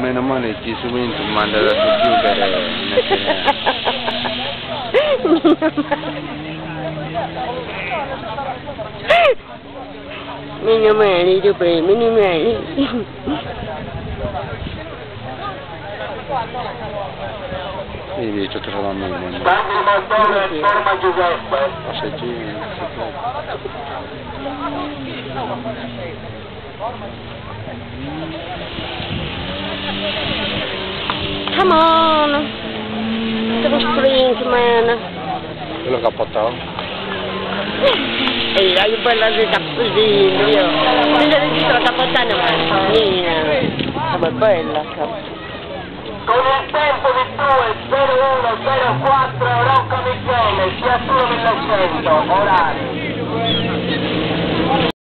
Meno male che su Windows manda da computer meno male, dopo, meno male. Sì, tutto la famiglia. Cambio motore, ferma Giuseppe. Passeggeri, Come on! Little sprint, man. quello che ha portato? Ehi, hai un bella vita così, io. Quella registrata portando una Nina. Come bella, cazzo. Con il tempo di 2:01:04 Rocca Michele, sia solo 1100, orari.